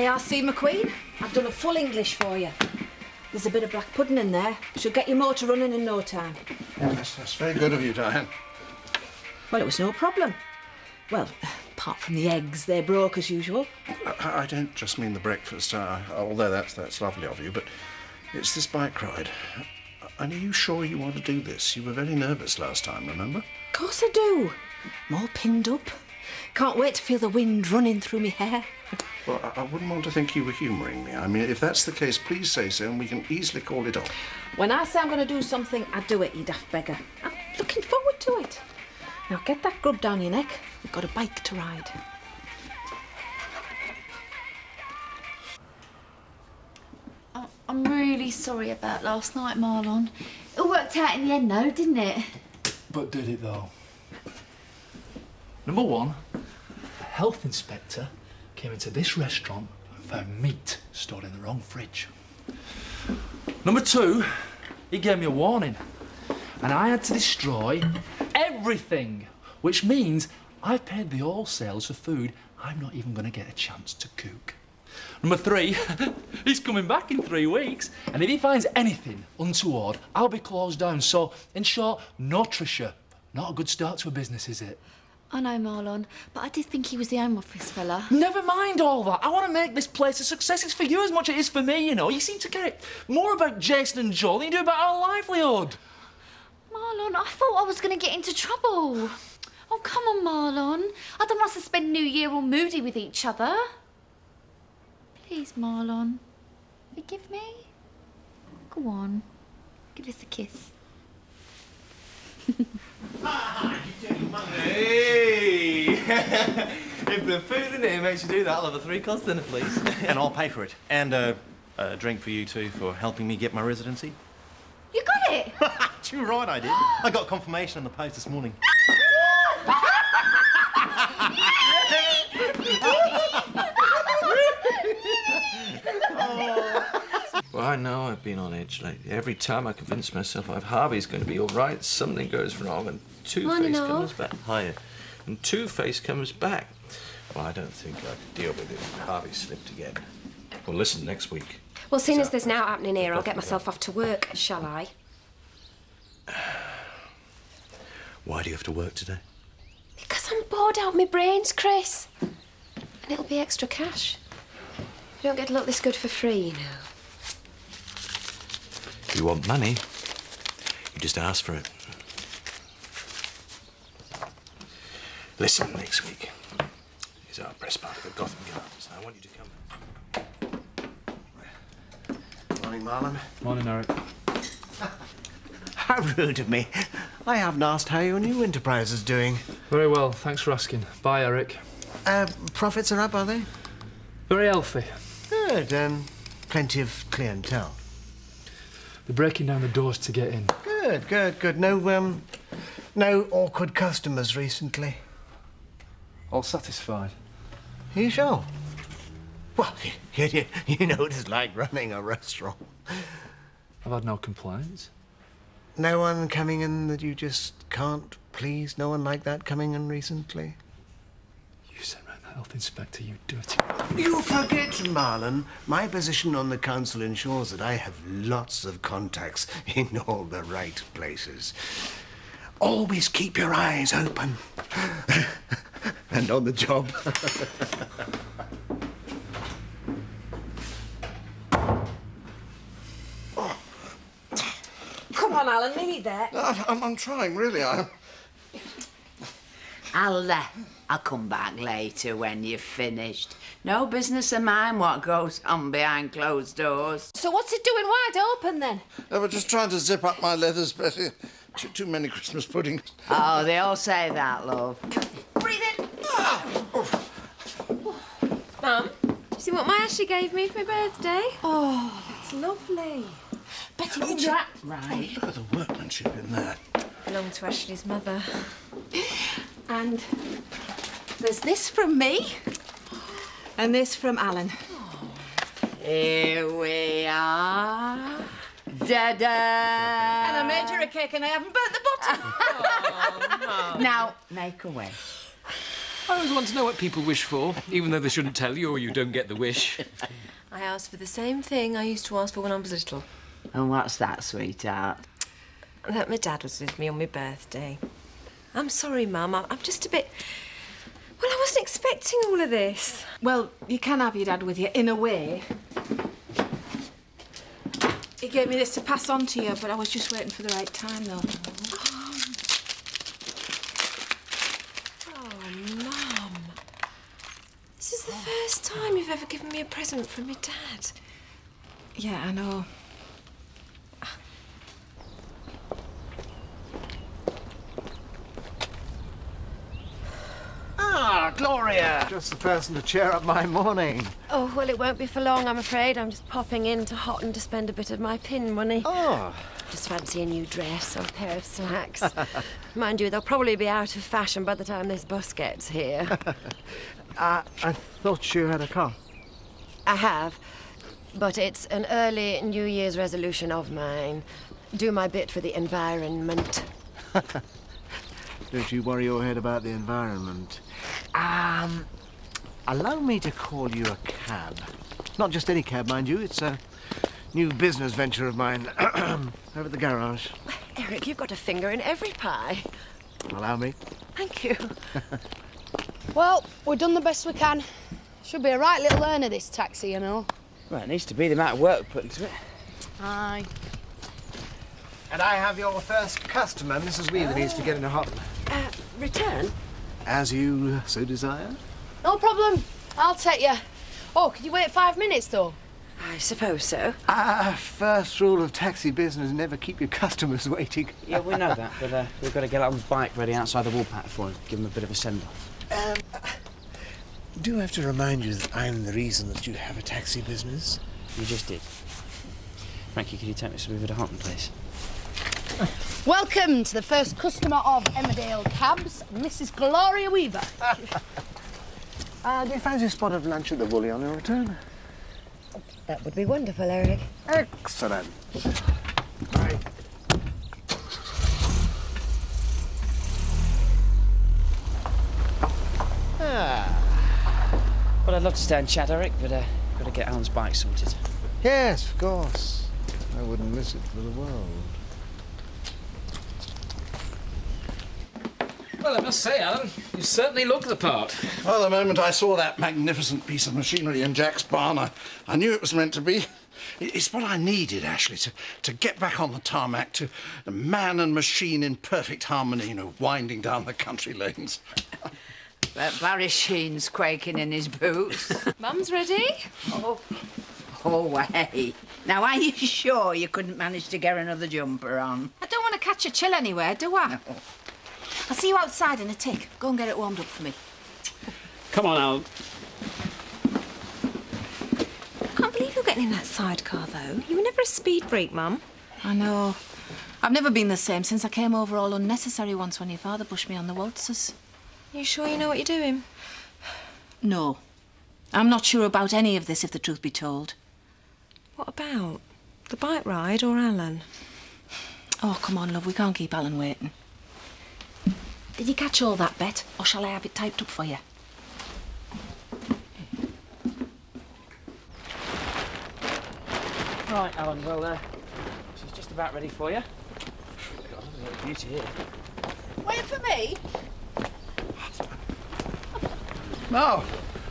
ARC McQueen, I've done a full English for you. There's a bit of black pudding in there. She'll get your motor running in no time. That's very good of you, Diane. Well, it was no problem. Well, apart from the eggs, they're broke as usual. I don't just mean the breakfast, although that's lovely of you, but it's this bike ride. And are you sure you want to do this? You were very nervous last time, remember? Of course I do. I'm all pinned up. Can't wait to feel the wind running through my hair. Well, I wouldn't want to think you were humouring me. I mean, if that's the case, please say so and we can easily call it off. When I say I'm going to do something, I do it, you daft beggar. I'm looking forward to it. Now get that grub down your neck. We've got a bike to ride. I'm really sorry about last night, Marlon. It all worked out in the end, though, didn't it? But did it, though? Number one, the health inspector came into this restaurant and found meat stored in the wrong fridge. Number two, he gave me a warning, and I had to destroy everything, which means I've paid the wholesalers for food I'm not even going to get a chance to cook. Number three, he's coming back in 3 weeks, and if he finds anything untoward, I'll be closed down. So, in short, no Tricia. Not a good start to a business, is it? I know, Marlon, but I did think he was the Home Office fella. Never mind all that. I want to make this place a success. It's for you as much as it is for me, you know. You seem to care more about Jason and Joel than you do about our livelihood. Marlon, I thought I was going to get into trouble. Oh, come on, Marlon. I don't want us to spend New Year all moody with each other. Please, Marlon, forgive me. Go on, give us a kiss. Hey! If the food in here makes you do that, I'll have a 3-course dinner, please. And I'll pay for it. And a drink for you two for helping me get my residency. You got it? You're right, I did. I got confirmation in the post this morning. Well, I know I've been on edge lately. Every time I convince myself Harvey's going to be all right, something goes wrong and Two-Face comes back. Hiya. And Two-Face comes back. Well, I don't think I could deal with it if Harvey slipped again. Well, listen, next week. Well, seeing as there's now happening here, I'll get myself off to work, shall I? Why do you have to work today? Because I'm bored out my brains, Chris. And it'll be extra cash. You don't get to look this good for free, you know. If you want money, you just ask for it. Listen, next week is our press party at Gotham Gardens. I want you to come. Morning, Marlon. Morning, Eric. How rude of me. I haven't asked how your new enterprise is doing. Very well, thanks for asking. Bye, Eric. Profits are up, are they? Very healthy. Good, and plenty of clientele. They're breaking down the doors to get in. Good, good, good. No awkward customers recently? All satisfied. Are you sure? Well, you know what it's like running a restaurant. I've had no complaints. No one coming in that you just can't please? No one like that coming in recently? You sent round the health inspector, you dirty... You forget, Marlon. My position on the council ensures that I have lots of contacts in all the right places. Always keep your eyes open. And on the job. Come on, Alan, leave it there. I'm trying, really. I'll come back later when you've finished. No business of mine what goes on behind closed doors. So what's it doing wide open, then? I was just trying to zip up my leathers, Betty. Too many Christmas puddings. Oh, they all say that, love. Breathe in. Mum, see what my Ashley gave me for my birthday? Oh, that's lovely. Betty, hold that right. Look at the workmanship in there. Belonged to Ashley's mother. And there's this from me and this from Alan. Here we are. Da-da! And I made her a cake and I haven't burnt the bottom. Now, make a wish. I always want to know what people wish for, even though they shouldn't tell you or you don't get the wish. I asked for the same thing I used to ask for when I was little. And what's that, sweetheart? That my dad was with me on my birthday. I'm sorry, Mum. I'm just a bit... Well, I wasn't expecting all of this. Well, you can have your dad with you, in a way. He gave me this to pass on to you, but I was just waiting for the right time, though. Oh, Mum. This is the first time you've ever given me a present from my dad. Yeah, I know. Ah, Gloria! Just the person to cheer up my morning. Oh, well, it won't be for long, I'm afraid. I'm just popping into Hotton to spend a bit of my pin money. Oh. Just fancy a new dress or a pair of slacks. Mind you, they'll probably be out of fashion by the time this bus gets here. I thought you had a car. I have, but it's an early New Year's resolution of mine. Do my bit for the environment. Don't you worry your head about the environment. Allow me to call you a cab. Not just any cab, mind you. It's a new business venture of mine. Over at the garage. Eric, you've got a finger in every pie. Allow me. Thank you. Well, we've done the best we can. Should be a right little earner, this taxi, you know. Well, it needs to be the amount of work we put into it. Aye. And I have your first customer, Mrs. Wheeler, needs to get in a hot... Return? As you so desire. No problem. I'll take you. Oh, could you wait 5 minutes, though? I suppose so. First rule of taxi business, never keep your customers waiting. Yeah, we know that, but we've got to get Alan's bike ready outside the Woolpack for him. Give him a bit of a send-off. Do I have to remind you that I'm the reason that you have a taxi business? You just did. Frankie, could you take me some over to Houghton, please? Welcome to the first customer of Emmerdale Cabs, Mrs. Gloria Weaver. Do you fancy a spot of lunch at the Woolly on your return? That would be wonderful, Eric. Excellent. Right. Well, I'd love to stay and chat, Eric, but got to get Alan's bike sorted. Yes, of course. I wouldn't miss it for the world. Well, I must say, Alan, you certainly look the part. Well, the moment I saw that magnificent piece of machinery in Jack's barn, I knew it was meant to be. It's what I needed, actually, to get back on the tarmac, to man and machine in perfect harmony, you know, winding down the country lanes. But Barry Sheen's quaking in his boots. Mum's ready? Oh, way. Now, are you sure you couldn't manage to get another jumper on? I don't want to catch a chill anywhere, do I? No. I'll see you outside in a tick. Go and get it warmed up for me. Come on, Alan. I can't believe you're getting in that sidecar, though. You were never a speed freak, Mum. I know. I've never been the same since I came over all unnecessary once when your father pushed me on the waltzers. You sure you know what you're doing? No. I'm not sure about any of this, if the truth be told. What about? The bike ride or Alan? Oh, come on, love. We can't keep Alan waiting. Did you catch all that, Bet? Or shall I have it typed up for you? Right, Alan, well, she's just about ready for you. Got a little beauty here. Wait for me. Now,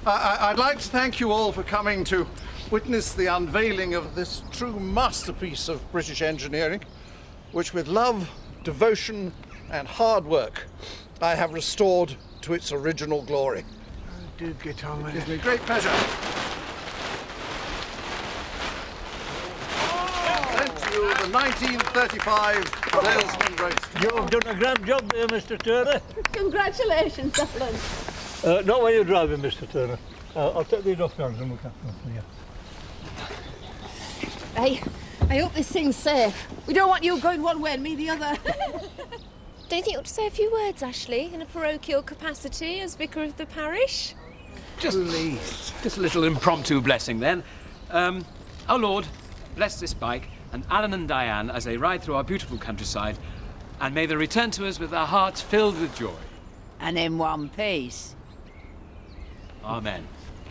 I'd like to thank you all for coming to witness the unveiling of this true masterpiece of British engineering, which with love, devotion and hard work I have restored to its original glory. Oh, do get on with It gives me great pleasure. Present you the 1935 Dalesman Roadster. You've done a grand job there, Mr. Turner. Congratulations, Alan. Not while you're driving, Mr. Turner. I'll take these off guns and look after them for you. Hey, I hope this thing's safe. We don't want you going one way and me the other. Don't you think you ought to say a few words, Ashley, in a parochial capacity as vicar of the parish? Just a little impromptu blessing, then. Our Lord, bless this bike and Alan and Diane as they ride through our beautiful countryside, and may they return to us with their hearts filled with joy. And in one piece. Amen.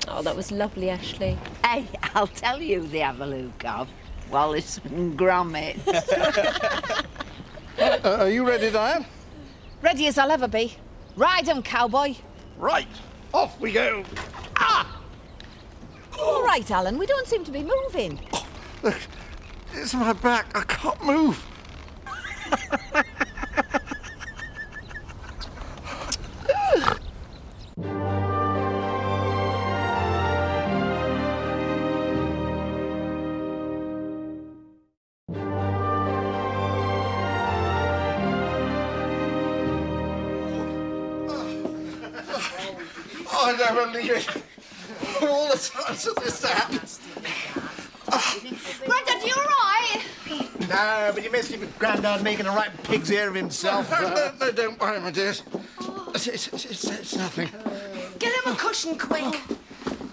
Oh, that was lovely, Ashley. Hey, I'll tell you who they have a look of. Wallace and Gromit. Are you ready, Diane? Ready as I'll ever be. Ride 'em, cowboy. Right, off we go. Ah! All right, Alan, we don't seem to be moving. Look, it's my back. I can't move. I never believe it. All the times that this happens. Grandad, you all right? No, but you missed him with Grandad making a right pig's ear of himself. No, don't worry, my dears. It's nothing. Get him a cushion, quick.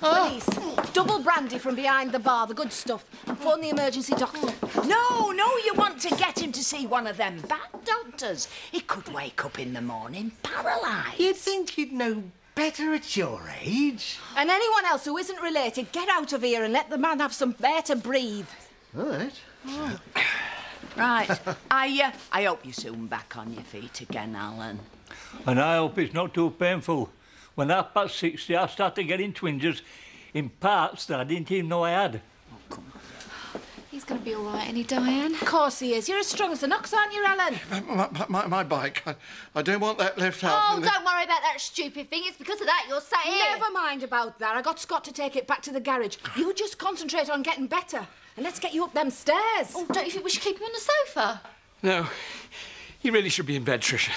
Please. Double brandy from behind the bar, the good stuff. And phone the emergency doctor. No, you want to get him to see one of them bad doctors. He could wake up in the morning paralysed. You'd think you'd know better at your age. And anyone else who isn't related, get out of here and let the man have some air to breathe. All right. Oh. Right. I hope you're soon back on your feet again, Alan. And I hope it's not too painful. When I'm past 60, I started getting twinges in parts that I didn't even know I had. He's going to be all right, ain't he, Diane? Of course he is. You're as strong as an ox, aren't you, Alan? My bike. I don't want that left out. Oh, don't worry about that stupid thing. It's because of that you're sat here. Never mind about that. I got Scott to take it back to the garage. You just concentrate on getting better. And let's get you up them stairs. Oh, don't you think we should keep him on the sofa? No, he really should be in bed, Tricia.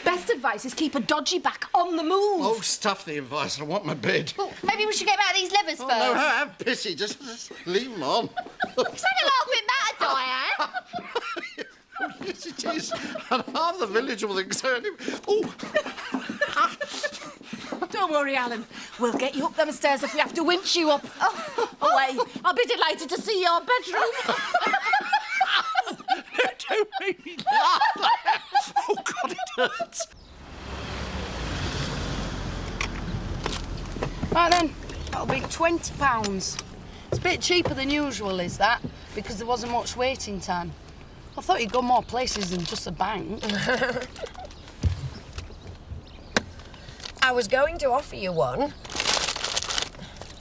Best advice is keep a dodgy back on the move. Oh, stuff the advice. I want my bed. Well, maybe we should get him out of these levers first. No, have pity. Just leave them on. It's only a laughing matter, Diane. Oh, yes, it is. And half the village will think so. Oh. Don't worry, Alan. We'll get you up them stairs if we have to winch you up. Away. I'll be delighted to see your bedroom. Don't make me laugh. Oh, God, it hurts. Right then, that'll be £20. It's a bit cheaper than usual, is that? Because there wasn't much waiting time. I thought you'd go more places than just a bank. I was going to offer you one.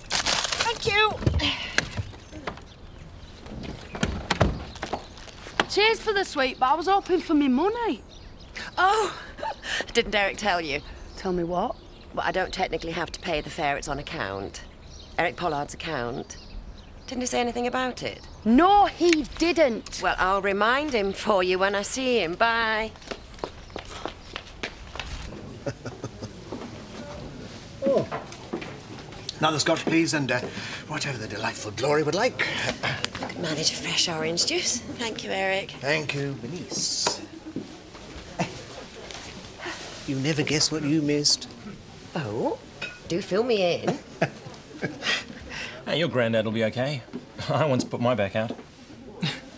Thank you. Cheers for the sweet, but I was hoping for me money. Oh, didn't Eric tell you? Tell me what? Well, I don't technically have to pay the fare, it's on account. Eric Pollard's account. Didn't he say anything about it? No, he didn't. Well, I'll remind him for you when I see him. Bye. Oh. Another scotch, please, and whatever the delightful Glory would like. I could manage a fresh orange juice. Thank you, Eric. Thank you, Bernice. You never guess what you missed. Oh, do fill me in. Hey, your granddad will be okay. I once put my back out.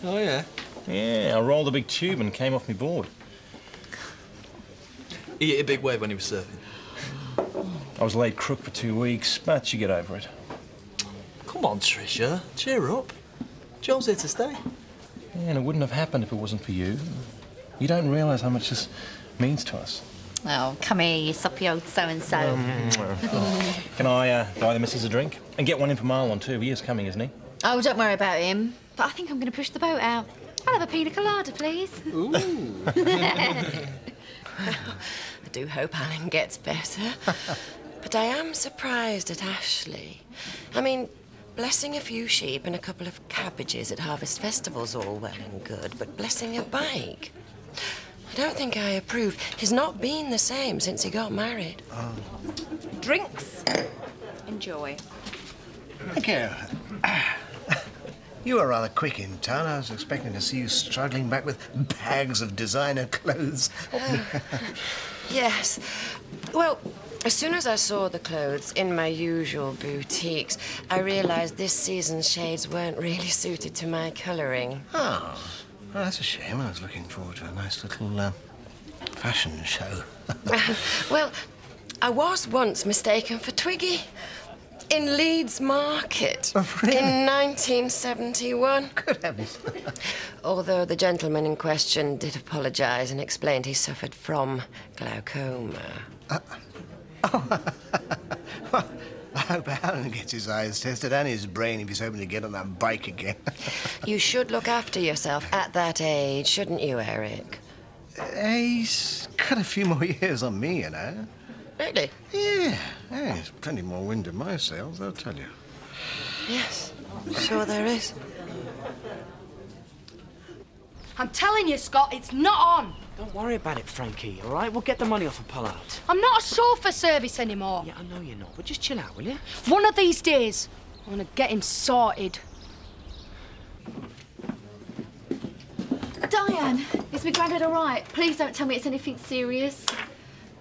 Oh, yeah? Yeah, I rolled a big tube and came off my board. He hit a big wave when he was surfing. I was laid crook for 2 weeks, but you get over it. Come on, Tricia. Cheer up. Joel's here to stay. Yeah, and it wouldn't have happened if it wasn't for you. You don't realise how much this means to us. Oh, come here, you soppy old so-and-so. Can I buy the missus a drink? And get one in for Marlon, too. He is coming, isn't he? Oh, don't worry about him. But I think I'm going to push the boat out. I'll have a pina colada, please. Ooh. I do hope Alan gets better. But I am surprised at Ashley. I mean, blessing a few sheep and a couple of cabbages at Harvest Festival's all well and good, but blessing a bike? I don't think I approve. He's not been the same since he got married. Oh. Drinks. Enjoy. Thank you. You were rather quick in town. I was expecting to see you struggling back with bags of designer clothes. Yes. Well, as soon as I saw the clothes in my usual boutiques, I realised this season's shades weren't really suited to my colouring. Oh, well, that's a shame. I was looking forward to a nice little fashion show. Well, I was once mistaken for Twiggy in Leeds Market in 1971. Good heavens. Although the gentleman in question did apologise and explained he suffered from glaucoma. Well, I hope Alan gets his eyes tested and his brain if he's hoping to get on that bike again. You should look after yourself at that age, shouldn't you, Eric? He's got a few more years on me, you know. Really? Yeah, there's plenty more wind in my sails, I'll tell you. Yes, sure there is. I'm telling you, Scott, it's not on. Don't worry about it, Frankie, all right? We'll get the money off and pull out. I'm not a chauffeur service anymore. Yeah, I know you're not, but just chill out, will you? One of these days, I'm gonna get him sorted. Diane, is my granddad all right? Please don't tell me it's anything serious.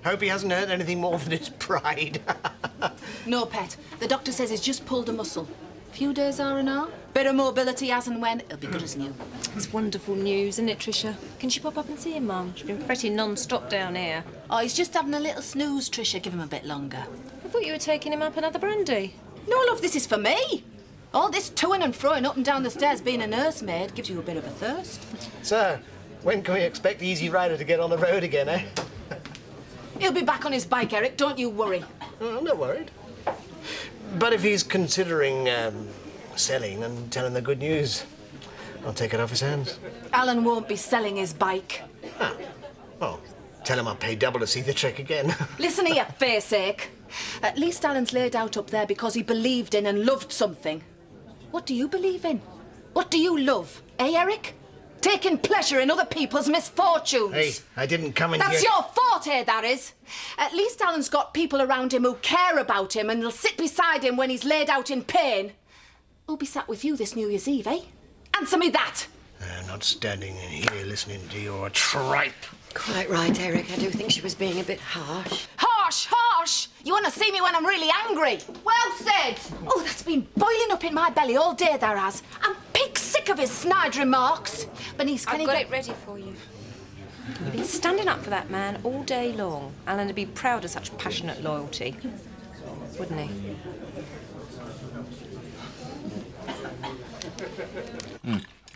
Hope he hasn't hurt anything more than his pride. No, Pet. The doctor says he's just pulled a muscle. Few days R&R, bit of mobility as and when, it'll be good as new. It's wonderful news, isn't it, Tricia? Can she pop up and see him, Mum? She's been fretting non-stop down here. Oh, he's just having a little snooze, Tricia. Give him a bit longer. I thought you were taking him up another brandy. No, love, this is for me. All this toing and froing up and down the stairs being a nursemaid gives you a bit of a thirst. So, when can we expect Easy Rider to get on the road again, eh? He'll be back on his bike, Eric, don't you worry. Oh, I'm not worried. But if he's considering selling and telling the good news, I'll take it off his hands. Alan won't be selling his bike. Ah. Well, tell him I'll pay double to see the trick again. Listen here, face ache. At least Alan's laid out up there because he believed in and loved something. What do you believe in? What do you love? Eh, Eric? Taking pleasure in other people's misfortunes. Hey, I didn't come in here... That's your forte, that is. At least Alan's got people around him who care about him and will sit beside him when he's laid out in pain. Who'll be sat with you this New Year's Eve, eh? Answer me that. Not standing in here listening to your tripe. Quite right, Eric. I do think she was being a bit harsh. Harsh, harsh! You want to see me when I'm really angry? Well said! Oh, that's been boiling up in my belly all day, there has. I'm pig sick of his snide remarks. Bernice, can I've got it ready for you. You've been standing up for that man all day long. Alan would be proud of such passionate loyalty. Wouldn't he?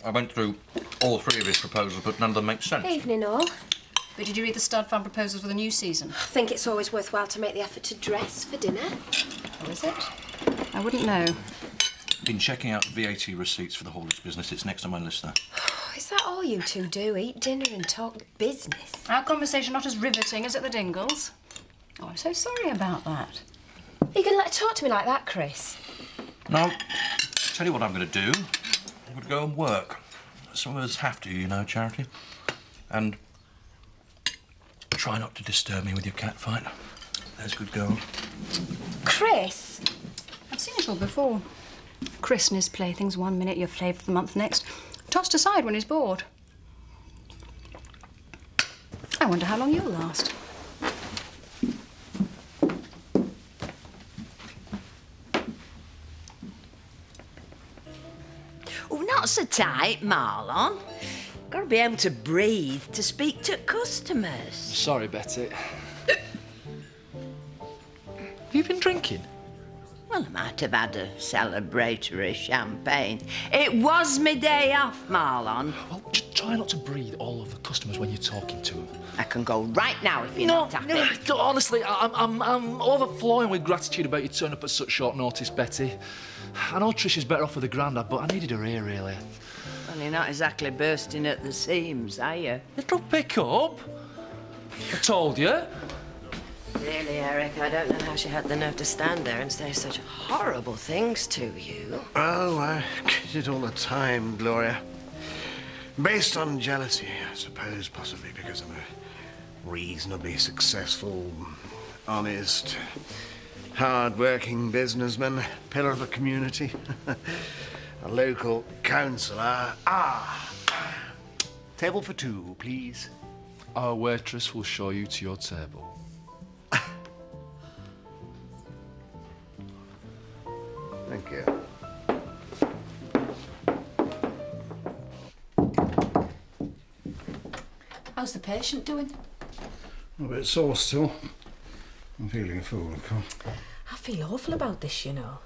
I went through all three of his proposals, but none of them make sense. Evening, all. But did you read the stud farm proposals for the new season? I think it's always worthwhile to make the effort to dress for dinner. Or is it? I wouldn't know. Been checking out VAT receipts for the haulage business. It's next on my list, though. Is that all you two do? Eat dinner and talk business? Our conversation not as riveting as at the Dingles. Oh, I'm so sorry about that. Are you going to let her talk to me like that, Chris? No. Tell you what I'm going to do. I'm going to go and work. Some of us have to, you know, Charity. And try not to disturb me with your cat fight. There's a good girl. Chris? I've seen it all before. Chris and his playthings one minute, your flavour of the month next. Tossed aside when he's bored. I wonder how long you'll last. Oh, not so tight, Marlon. Got to be able to breathe to speak to customers. Sorry, Betty. Have you been drinking? Well, I might have had a celebratory champagne. It was my day off, Marlon. Well, just try not to breathe all over the customers when you're talking to them. I can go right now if you're not happy. No, honestly, I'm overflowing with gratitude about you turning up at such short notice, Betty. I know Tricia's better off with the grandad, but I needed her here, really. Well, you're not exactly bursting at the seams, are you? It'll pick up. I told you. Really, Eric, I don't know how she had the nerve to stand there and say such horrible things to you. Oh, I get it all the time, Gloria. Based on jealousy, I suppose, possibly because I'm a reasonably successful, honest, hard-working businessman, pillar of the community, a local councillor. Table for two, please. Our waitress will show you to your table. Thank you. How's the patient doing? A bit sore still. I'm feeling a fool, of course. I feel awful about this, you know.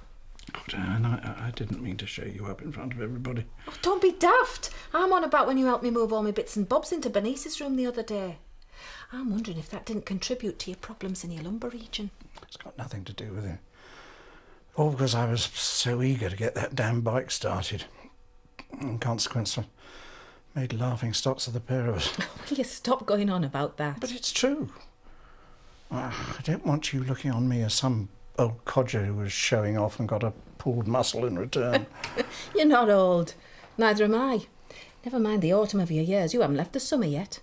Oh, Dan, I didn't mean to show you up in front of everybody. Oh, don't be daft. I'm on about when you helped me move all my bits and bobs into Bernice's room the other day. I'm wondering if that didn't contribute to your problems in your lumbar region. It's got nothing to do with it. All because I was so eager to get that damn bike started. In consequence, I made laughing stocks of the pair of us. Will you stop going on about that? But it's true. I don't want you looking on me as some old codger who was showing off and got a pulled muscle in return. You're not old. Neither am I. Never mind the autumn of your years. You haven't left the summer yet.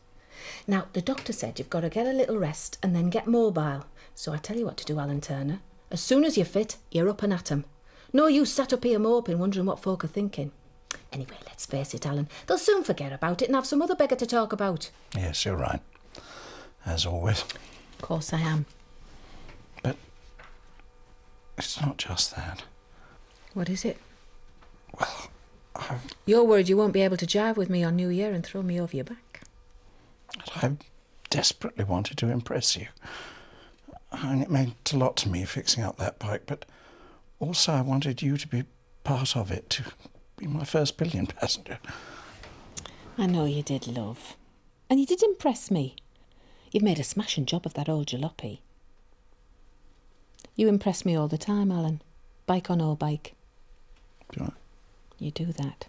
Now, the doctor said you've got to get a little rest and then get mobile. So I tell you what to do, Alan Turner. As soon as you're fit, you're up and at 'em. No use sat up here moping, wondering what folk are thinking. Anyway, let's face it, Alan. They'll soon forget about it and have some other beggar to talk about. Yes, you're right. As always. Of course I am. But it's not just that. What is it? Well, You're worried you won't be able to jive with me on New Year and throw me over your back. I desperately wanted to impress you. And it meant a lot to me fixing up that bike, but also I wanted you to be part of it, to be my first pillion passenger. I know you did, love. And you did impress me. You've made a smashing job of that old jalopy. You impress me all the time, Alan. Bike or no bike. Do I? You do that.